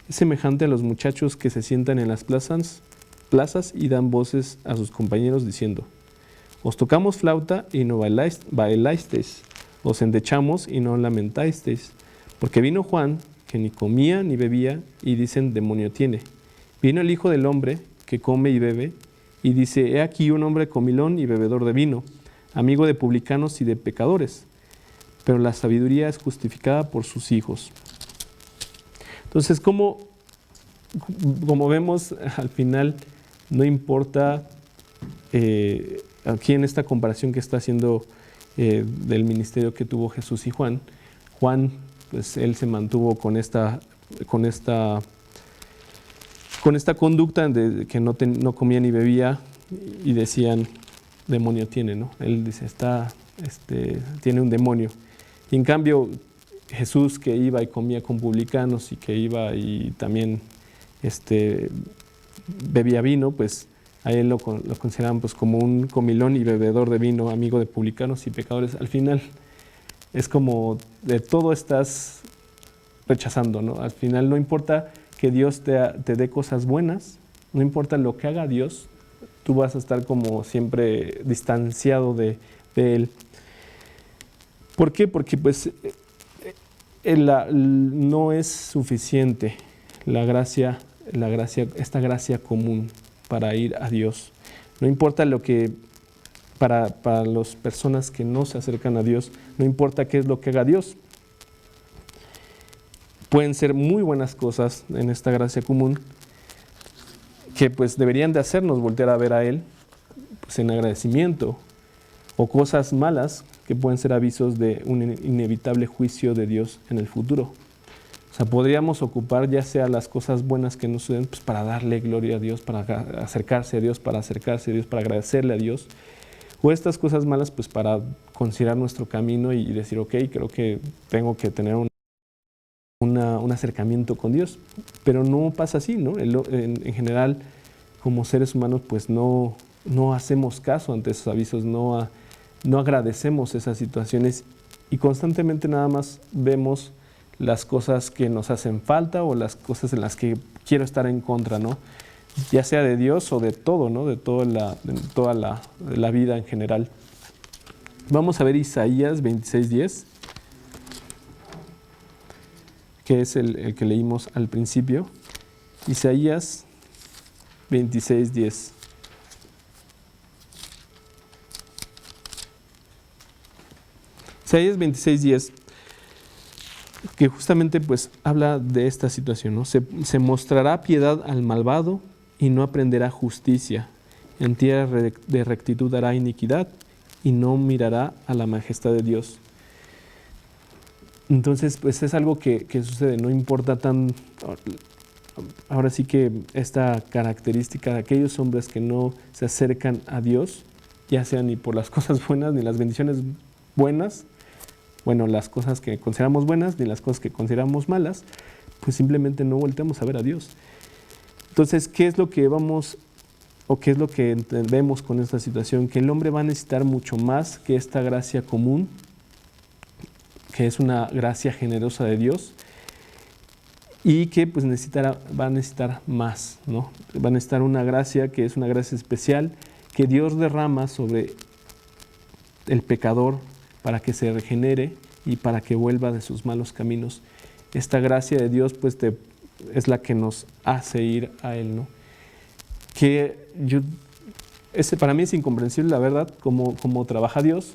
Es semejante a los muchachos que se sientan en las plazas y dan voces a sus compañeros diciendo: os tocamos flauta y no bailasteis, os endechamos y no lamentasteis. Porque vino Juan, que ni comía ni bebía, y dicen: demonio tiene. Vino el Hijo del Hombre, que come y bebe, y dice: he aquí un hombre comilón y bebedor de vino, amigo de publicanos y de pecadores. Pero la sabiduría es justificada por sus hijos. Entonces, como vemos, al final no importa aquí en esta comparación que está haciendo del ministerio que tuvo Jesús y Juan, pues él se mantuvo con esta conducta de que no comía ni bebía, y decían: demonio tiene, ¿no? Él dice: tiene un demonio. Y en cambio, Jesús, que iba y comía con publicanos y que iba y también bebía vino, pues a él lo consideraban pues como un comilón y bebedor de vino, amigo de publicanos y pecadores. Al final es como de todo estás rechazando, ¿no? Al final no importa que Dios te dé cosas buenas, no importa lo que haga Dios, tú vas a estar como siempre distanciado de Él. ¿Por qué? Porque pues no es suficiente esta gracia común. para ir a Dios. No importa lo que, para las personas que no se acercan a Dios, no importa qué es lo que haga Dios. Pueden ser muy buenas cosas en esta gracia común que pues deberían de hacernos voltear a ver a Él pues, en agradecimiento, o cosas malas que pueden ser avisos de un inevitable juicio de Dios en el futuro. O sea, podríamos ocupar ya sea las cosas buenas que nos suceden pues, para darle gloria a Dios, para acercarse a Dios, para agradecerle a Dios, o estas cosas malas pues para considerar nuestro camino y decir, ok, creo que tengo que tener un acercamiento con Dios, pero no pasa así, ¿no? En general, como seres humanos, pues no hacemos caso ante esos avisos, no agradecemos esas situaciones y constantemente nada más vemos las cosas que nos hacen falta o las cosas en las que quiero estar en contra, ¿no? Ya sea de Dios o de todo, ¿no? De toda la vida en general. Vamos a ver Isaías 26:10. Que es el que leímos al principio. Isaías 26:10. Isaías 26:10, que justamente pues habla de esta situación, ¿no? Se mostrará piedad al malvado y no aprenderá justicia. En tierra de rectitud hará iniquidad y no mirará a la majestad de Dios. Entonces, pues es algo que sucede, no importa ahora sí que esta característica de aquellos hombres que no se acercan a Dios, ya sea ni por las cosas buenas, ni las bendiciones buenas, bueno, las cosas que consideramos buenas, ni las cosas que consideramos malas, pues simplemente no volteamos a ver a Dios. Entonces, ¿qué es lo que qué es lo que entendemos con esta situación? Que el hombre va a necesitar mucho más que esta gracia común, que es una gracia generosa de Dios, y que pues va a necesitar más, ¿no? Va a necesitar una gracia que es una gracia especial que Dios derrama sobre el pecador para que se regenere y para que vuelva de sus malos caminos. Esta gracia de Dios pues es la que nos hace ir a Él, ¿no? Para mí es incomprensible, la verdad, cómo trabaja Dios,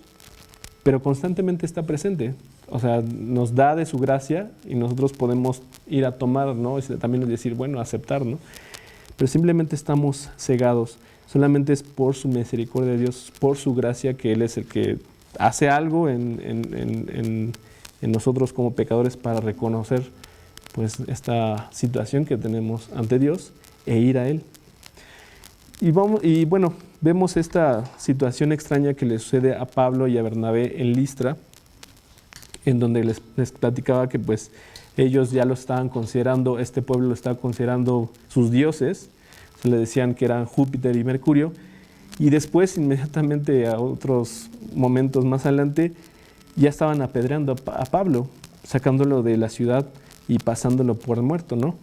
pero constantemente está presente. O sea, nos da de su gracia y nosotros podemos ir a tomar, ¿no? También es decir, bueno, aceptar, ¿no? Pero simplemente estamos cegados. Solamente es por su misericordia de Dios, por su gracia, que Él es el que hace algo en nosotros como pecadores para reconocer pues, esta situación que tenemos ante Dios e ir a Él. Y bueno, vemos esta situación extraña que le sucede a Pablo y a Bernabé en Listra, en donde les platicaba que pues ellos ya lo estaban considerando, este pueblo lo estaba considerando sus dioses, se le decían que eran Júpiter y Mercurio, y después inmediatamente a otros momentos más adelante ya estaban apedreando a Pablo, sacándolo de la ciudad y pasándolo por muerto, ¿no?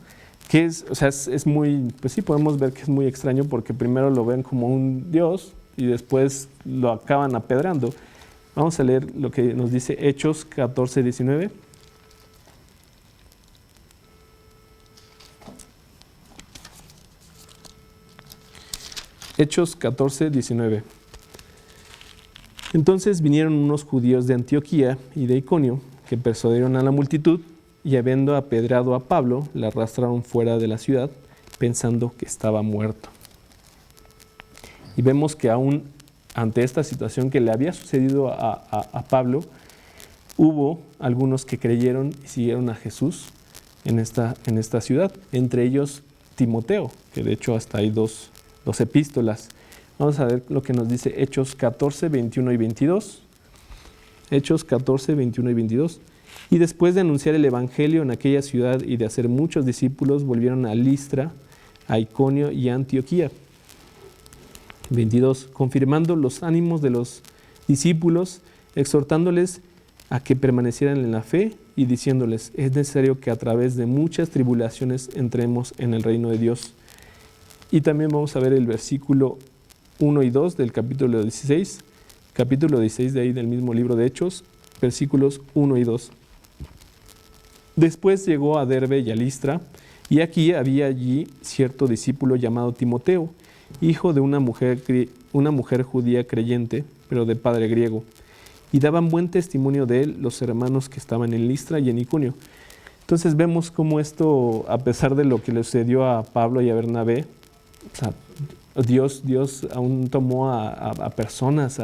Que es muy, pues sí, podemos ver que es muy extraño porque primero lo ven como un dios y después lo acaban apedreando. Vamos a leer lo que nos dice Hechos 14:19. Hechos 14:19. Entonces vinieron unos judíos de Antioquía y de Iconio que persuadieron a la multitud y habiendo apedreado a Pablo, le arrastraron fuera de la ciudad pensando que estaba muerto. Y vemos que aún ante esta situación que le había sucedido a Pablo, hubo algunos que creyeron y siguieron a Jesús en esta ciudad, entre ellos Timoteo, que de hecho hasta hay dos epístolas. Vamos a ver lo que nos dice Hechos 14, 21 y 22. Hechos 14, 21 y 22. Y después de anunciar el evangelio en aquella ciudad y de hacer muchos discípulos, volvieron a Listra, a Iconio y a Antioquía. 22. Confirmando los ánimos de los discípulos, exhortándoles a que permanecieran en la fe y diciéndoles, es necesario que a través de muchas tribulaciones entremos en el reino de Dios. Y también vamos a ver el versículo 1 y 2 del capítulo 16 de ahí del mismo libro de Hechos, versículos 1 y 2. Después llegó a Derbe y a Listra, y aquí había allí cierto discípulo llamado Timoteo, hijo de una mujer judía creyente, pero de padre griego. Y daban buen testimonio de él los hermanos que estaban en Listra y en Iconio. Entonces vemos cómo esto, a pesar de lo que le sucedió a Pablo y a Bernabé, o sea, Dios aún tomó a personas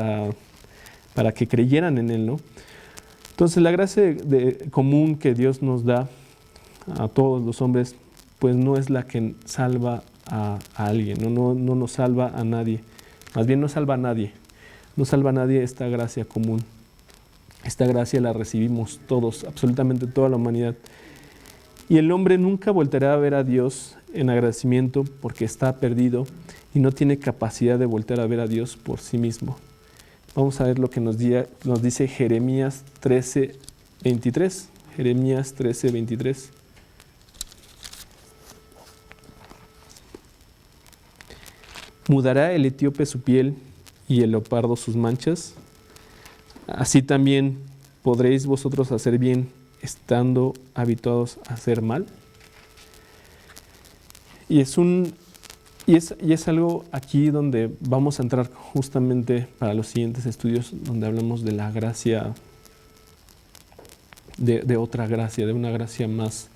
para que creyeran en él, ¿no? Entonces la gracia común que Dios nos da a todos los hombres, pues no es la que salva a alguien, no nos salva a nadie, más bien no salva a nadie, no salva a nadie esta gracia común. Esta gracia la recibimos todos, absolutamente toda la humanidad. Y el hombre nunca volverá a ver a Dios en agradecimiento porque está perdido y no tiene capacidad de volver a ver a Dios por sí mismo. Vamos a ver lo que nos dice Jeremías 13:23. Jeremías 13:23. ¿Mudará el etíope su piel y el leopardo sus manchas? Así también podréis vosotros hacer bien estando habituados a hacer mal. Y es algo aquí donde vamos a entrar justamente para los siguientes estudios, donde hablamos de la gracia, de otra gracia, de una gracia más,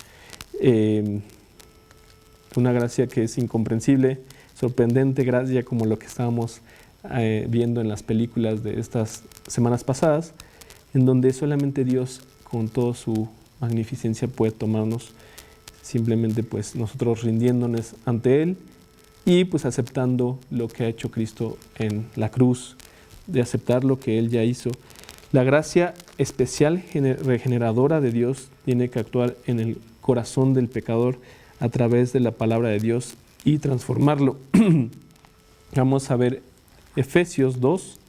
una gracia que es incomprensible, sorprendente gracia como lo que estábamos viendo en las películas de estas semanas pasadas, en donde solamente Dios con toda su magnificencia puede tomarnos, simplemente pues nosotros rindiéndonos ante Él y pues aceptando lo que ha hecho Cristo en la cruz, de aceptar lo que Él ya hizo. La gracia especial regeneradora de Dios tiene que actuar en el corazón del pecador a través de la palabra de Dios y transformarlo. Vamos a ver Efesios 2,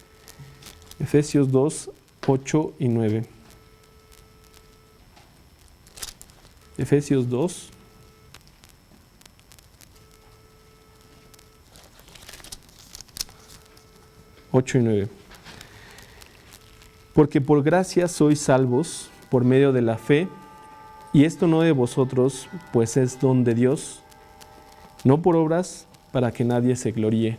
8 y 9. Efesios 2, 8 y 9. Porque por gracia sois salvos por medio de la fe, y esto no de vosotros, pues es don de Dios, no por obras, para que nadie se gloríe.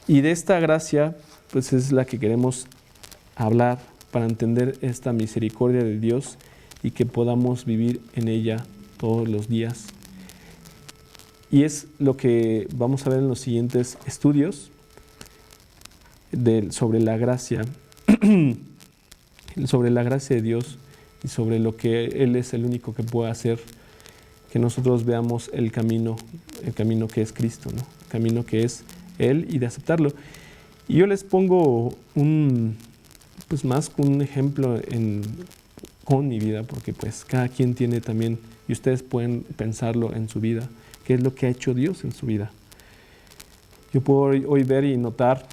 Y de esta gracia, pues es la que queremos hablar para entender esta misericordia de Dios y que podamos vivir en ella todos los días. Y es lo que vamos a ver en los siguientes estudios sobre la gracia, sobre la gracia de Dios y sobre lo que Él es el único que puede hacer que nosotros veamos el camino que es Cristo, ¿no? El camino que es Él y de aceptarlo. Y yo les pongo más un ejemplo con mi vida, porque pues cada quien tiene también, y ustedes pueden pensarlo en su vida, qué es lo que ha hecho Dios en su vida. Yo puedo hoy ver y notar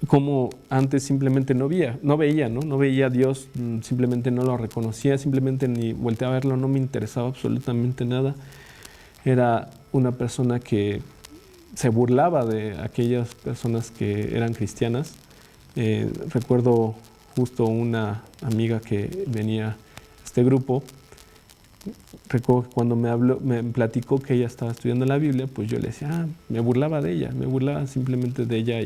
cómo antes simplemente no veía a Dios, simplemente no lo reconocía, simplemente ni volteaba a verlo, no me interesaba absolutamente nada. Era una persona que se burlaba de aquellas personas que eran cristianas. Recuerdo justo una amiga que venía a este grupo. Recuerdo que cuando me platicó que ella estaba estudiando la Biblia, pues yo le decía, me burlaba de ella, me burlaba simplemente de ella.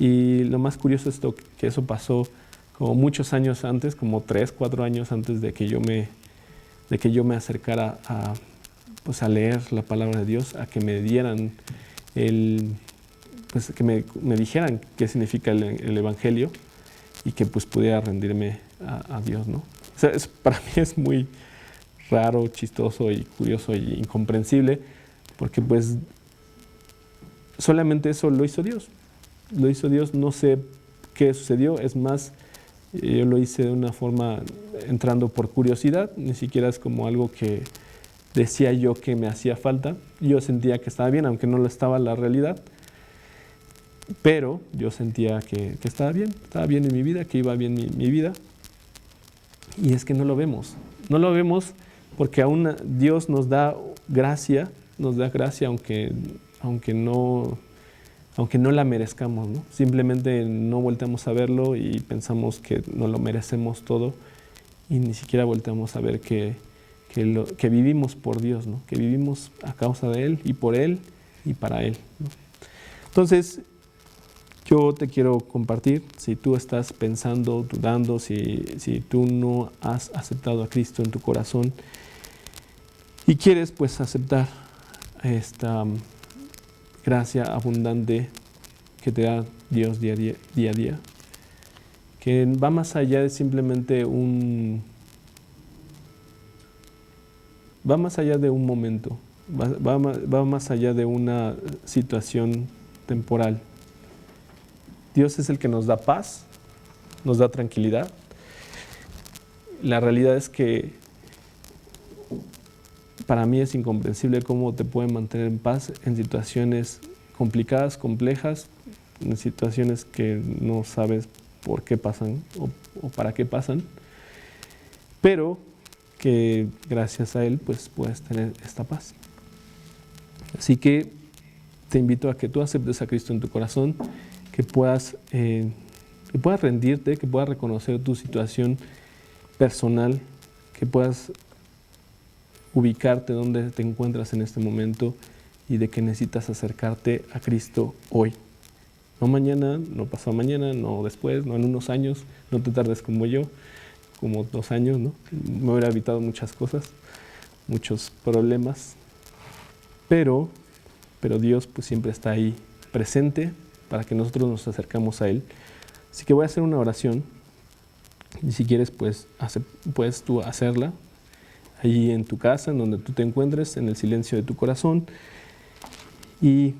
Y lo más curioso es que eso pasó como muchos años antes, como 3, 4 años antes de que yo me acercara a leer la palabra de Dios, a que me dieran que me dijeran qué significa el Evangelio y que pues pudiera rendirme a Dios, ¿no? O sea, para mí es muy raro, chistoso y curioso y incomprensible, porque pues solamente eso lo hizo Dios. Lo hizo Dios, no sé qué sucedió, es más, yo lo hice de una forma entrando por curiosidad, ni siquiera es como algo que decía yo que me hacía falta. Yo sentía que estaba bien, aunque no lo estaba en la realidad, pero yo sentía que estaba bien en mi vida, que iba bien mi vida. Y es que no lo vemos porque aún Dios nos da gracia aunque no la merezcamos, ¿no? Simplemente no volteamos a verlo y pensamos que no lo merecemos todo y ni siquiera volteamos a ver que que vivimos por Dios, ¿no? Que vivimos a causa de Él y por Él y para Él, ¿no? Entonces, yo te quiero compartir, si tú estás pensando, dudando, si tú no has aceptado a Cristo en tu corazón y quieres pues aceptar esta gracia abundante que te da Dios día a día, que va más allá de simplemente va más allá de un momento, va más allá de una situación temporal. Dios es el que nos da paz, nos da tranquilidad. La realidad es que para mí es incomprensible cómo te puede mantener en paz en situaciones complicadas, complejas, en situaciones que no sabes por qué pasan o para qué pasan, pero que gracias a Él pues puedes tener esta paz. Así que te invito a que tú aceptes a Cristo en tu corazón, que puedas rendirte, que puedas reconocer tu situación personal, que puedas ubicarte donde te encuentras en este momento y de que necesitas acercarte a Cristo hoy. No mañana, no pasado mañana, no después, no en unos años, no te tardes como yo, como 2 años, ¿no? Me hubiera evitado muchas cosas, muchos problemas, pero Dios pues siempre está ahí presente para que nosotros nos acercamos a Él. Así que voy a hacer una oración y si quieres pues puedes tú hacerla allí en tu casa, en donde tú te encuentres, en el silencio de tu corazón y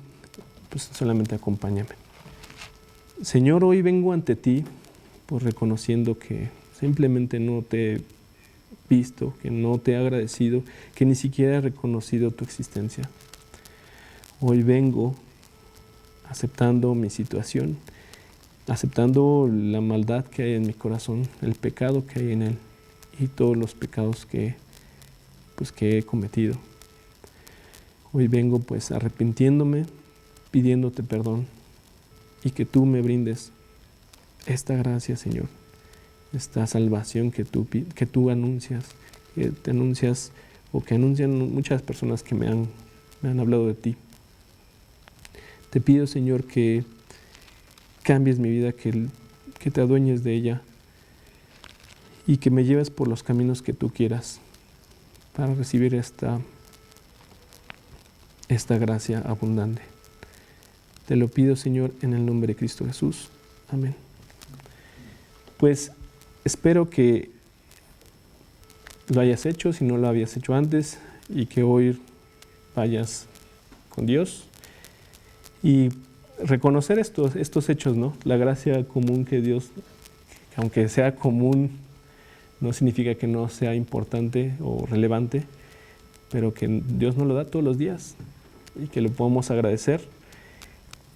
pues solamente acompáñame. Señor, hoy vengo ante ti pues reconociendo que simplemente no te he visto, que no te he agradecido, que ni siquiera he reconocido tu existencia. Hoy vengo aceptando mi situación, aceptando la maldad que hay en mi corazón, el pecado que hay en él y todos los pecados que he cometido. Hoy vengo pues arrepintiéndome, pidiéndote perdón y que tú me brindes esta gracia, Señor, esta salvación que tú anuncias, que te anuncias o que anuncian muchas personas que me han hablado de ti. Te pido, Señor, que cambies mi vida, que te adueñes de ella y que me lleves por los caminos que tú quieras para recibir esta gracia abundante. Te lo pido, Señor, en el nombre de Cristo Jesús. Amén. Pues espero que lo hayas hecho, si no lo habías hecho antes, y que hoy vayas con Dios y reconocer estos hechos, ¿no? La gracia común que Dios, aunque sea común, no significa que no sea importante o relevante, pero que Dios nos lo da todos los días y que lo podemos agradecer.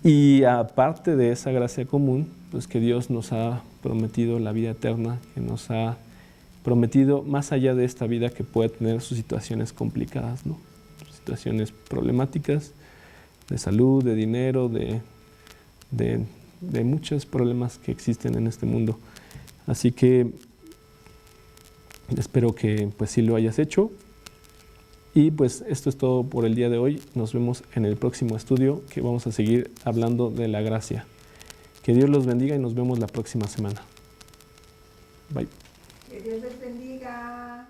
Y aparte de esa gracia común, pues que Dios nos ha prometido la vida eterna, que nos ha prometido más allá de esta vida que puede tener sus situaciones complicadas, ¿no? Situaciones problemáticas de salud, de dinero, de muchos problemas que existen en este mundo. Así que espero que pues sí lo hayas hecho. Y pues esto es todo por el día de hoy. Nos vemos en el próximo estudio que vamos a seguir hablando de la gracia. Que Dios los bendiga y nos vemos la próxima semana. Bye. Que Dios les bendiga.